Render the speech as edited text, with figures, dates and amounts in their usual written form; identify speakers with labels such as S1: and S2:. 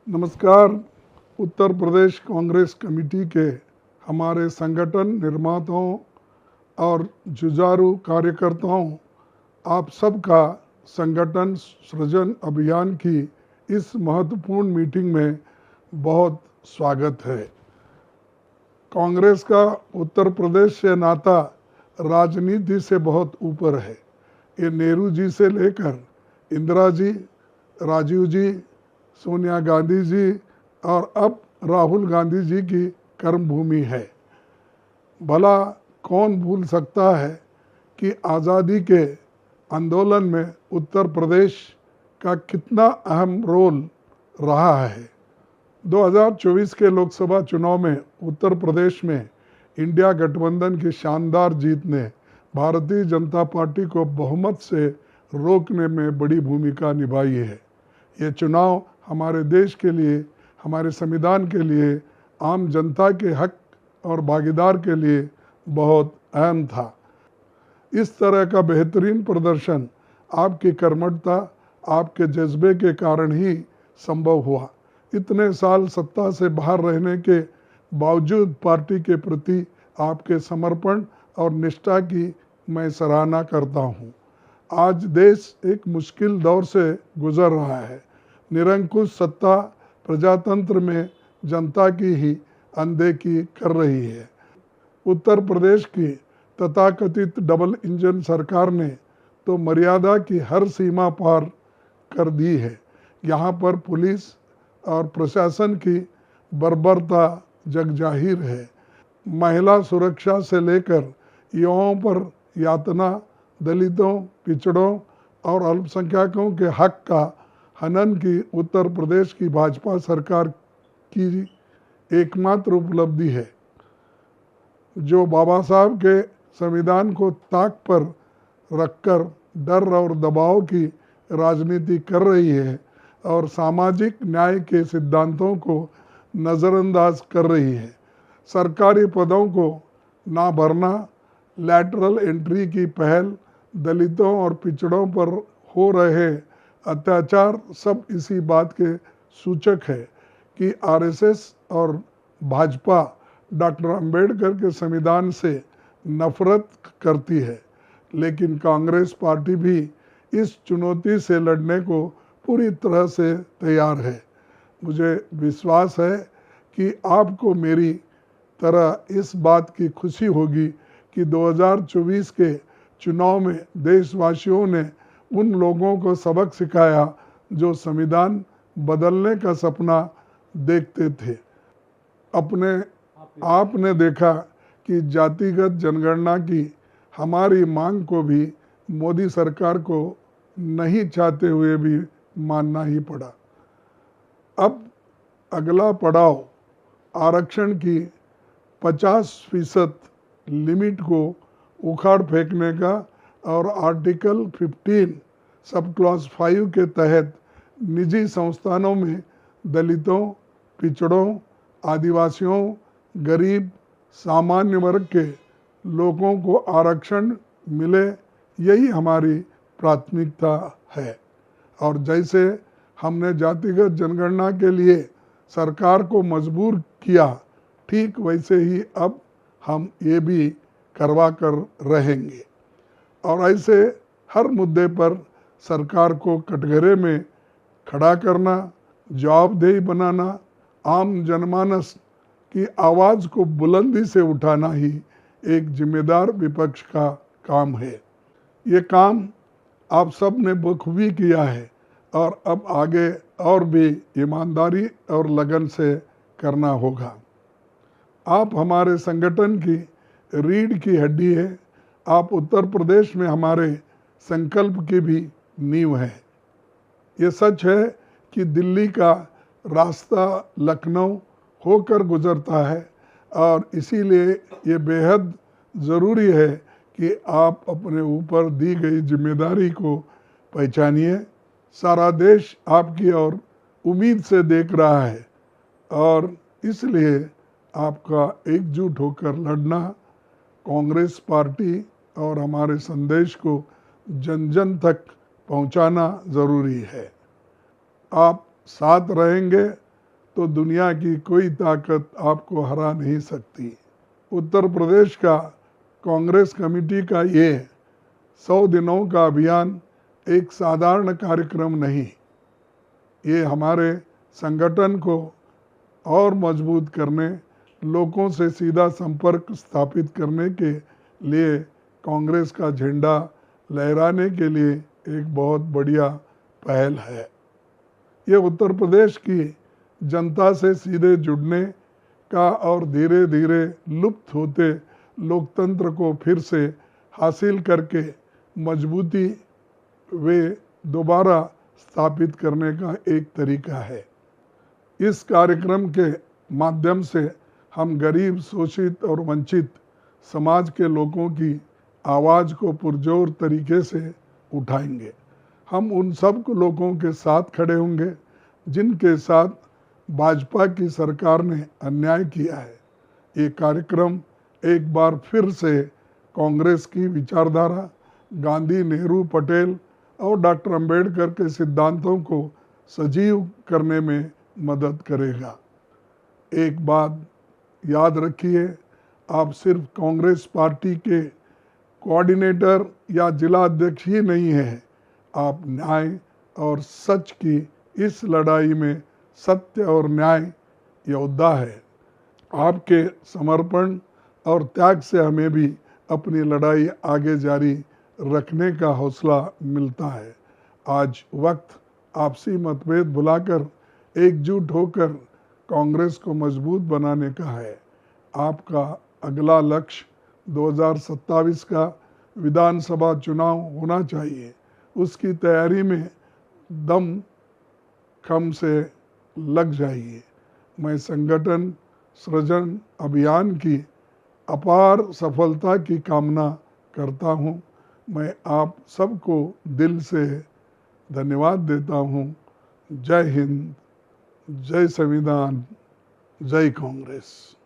S1: नमस्कार। उत्तर प्रदेश कांग्रेस कमेटी के हमारे संगठन निर्माताओं और जुझारू कार्यकर्ताओं, आप सबका संगठन सृजन अभियान की इस महत्वपूर्ण मीटिंग में बहुत स्वागत है। कांग्रेस का उत्तर प्रदेश से नाता राजनीति से बहुत ऊपर है। ये नेहरू जी से लेकर इंदिरा जी, राजीव जी, सोनिया गांधी जी और अब राहुल गांधी जी की कर्मभूमि है। भला कौन भूल सकता है कि आज़ादी के आंदोलन में उत्तर प्रदेश का कितना अहम रोल रहा है। 2024 के लोकसभा चुनाव में उत्तर प्रदेश में इंडिया गठबंधन की शानदार जीत ने भारतीय जनता पार्टी को बहुमत से रोकने में बड़ी भूमिका निभाई है। ये चुनाव हमारे देश के लिए, हमारे संविधान के लिए, आम जनता के हक और भागीदार के लिए बहुत अहम था। इस तरह का बेहतरीन प्रदर्शन आपकी कर्मठता, आपके जज्बे के कारण ही संभव हुआ। इतने साल सत्ता से बाहर रहने के बावजूद पार्टी के प्रति आपके समर्पण और निष्ठा की मैं सराहना करता हूँ। आज देश एक मुश्किल दौर से गुजर रहा है। निरंकुश सत्ता प्रजातंत्र में जनता की ही अनदेखी कर रही है। उत्तर प्रदेश की तथाकथित डबल इंजन सरकार ने तो मर्यादा की हर सीमा पार कर दी है। यहाँ पर पुलिस और प्रशासन की बर्बरता जगजाहिर है। महिला सुरक्षा से लेकर युवाओं पर यातना, दलितों, पिछड़ों और अल्पसंख्यकों के हक का हनन की उत्तर प्रदेश की भाजपा सरकार की एकमात्र उपलब्धि है, जो बाबा साहब के संविधान को ताक पर रखकर डर और दबाव की राजनीति कर रही है और सामाजिक न्याय के सिद्धांतों को नज़रअंदाज कर रही है। सरकारी पदों को ना भरना, लैटरल एंट्री की पहल, दलितों और पिछड़ों पर हो रहे अत्याचार सब इसी बात के सूचक है कि आरएसएस और भाजपा डॉक्टर अंबेडकर के संविधान से नफरत करती है। लेकिन कांग्रेस पार्टी भी इस चुनौती से लड़ने को पूरी तरह से तैयार है। मुझे विश्वास है कि आपको मेरी तरह इस बात की खुशी होगी कि 2024 के चुनाव में देशवासियों ने उन लोगों को सबक सिखाया जो संविधान बदलने का सपना देखते थे। आपने देखा कि जातिगत जनगणना की हमारी मांग को भी मोदी सरकार को नहीं चाहते हुए भी मानना ही पड़ा। अब अगला पड़ाव आरक्षण की 50% लिमिट को उखाड़ फेंकने का और आर्टिकल 15 सब क्लॉज 5 के तहत निजी संस्थानों में दलितों, पिछड़ों, आदिवासियों, गरीब, सामान्य वर्ग के लोगों को आरक्षण मिले, यही हमारी प्राथमिकता है। और जैसे हमने जातिगत जनगणना के लिए सरकार को मजबूर किया, ठीक वैसे ही अब हम ये भी करवा कर रहेंगे। और ऐसे हर मुद्दे पर सरकार को कटघरे में खड़ा करना, जवाबदेही बनाना, आम जनमानस की आवाज़ को बुलंदी से उठाना ही एक जिम्मेदार विपक्ष का काम है। ये काम आप सब ने बखूबी किया है और अब आगे और भी ईमानदारी और लगन से करना होगा। आप हमारे संगठन की रीढ़ की हड्डी है। आप उत्तर प्रदेश में हमारे संकल्प की भी नींव है। ये सच है कि दिल्ली का रास्ता लखनऊ होकर गुजरता है और इसीलिए ये बेहद ज़रूरी है कि आप अपने ऊपर दी गई जिम्मेदारी को पहचानिए। सारा देश आपकी ओर उम्मीद से देख रहा है और इसलिए आपका एकजुट होकर लड़ना, कांग्रेस पार्टी और हमारे संदेश को जन जन तक पहुंचाना ज़रूरी है। आप साथ रहेंगे तो दुनिया की कोई ताकत आपको हरा नहीं सकती। उत्तर प्रदेश का कांग्रेस कमेटी का ये 100 दिनों का अभियान एक साधारण कार्यक्रम नहीं, ये हमारे संगठन को और मजबूत करने, लोगों से सीधा संपर्क स्थापित करने के लिए कांग्रेस का झंडा लहराने के लिए एक बहुत बढ़िया पहल है। ये उत्तर प्रदेश की जनता से सीधे जुड़ने का और धीरे धीरे लुप्त होते लोकतंत्र को फिर से हासिल करके मजबूती वे दोबारा स्थापित करने का एक तरीका है। इस कार्यक्रम के माध्यम से हम गरीब, शोषित और वंचित समाज के लोगों की आवाज़ को पुरजोर तरीके से उठाएंगे। हम उन सब लोगों के साथ खड़े होंगे जिनके साथ भाजपा की सरकार ने अन्याय किया है। ये कार्यक्रम एक बार फिर से कांग्रेस की विचारधारा, गांधी, नेहरू, पटेल और डॉक्टर अंबेडकर के सिद्धांतों को सजीव करने में मदद करेगा। एक बात याद रखिए, आप सिर्फ कांग्रेस पार्टी के कोऑर्डिनेटर या जिला अध्यक्ष ही नहीं हैं, आप न्याय और सच की इस लड़ाई में सत्य और न्याय योद्धा है। आपके समर्पण और त्याग से हमें भी अपनी लड़ाई आगे जारी रखने का हौसला मिलता है। आज वक्त आपसी मतभेद भुलाकर एकजुट होकर कांग्रेस को मजबूत बनाने का है। आपका अगला लक्ष्य 2027 का विधानसभा चुनाव होना चाहिए। उसकी तैयारी में दम खम से लग जाइए। मैं संगठन सृजन अभियान की अपार सफलता की कामना करता हूँ। मैं आप सबको दिल से धन्यवाद देता हूँ। जय हिंद, जय संविधान, जय कांग्रेस।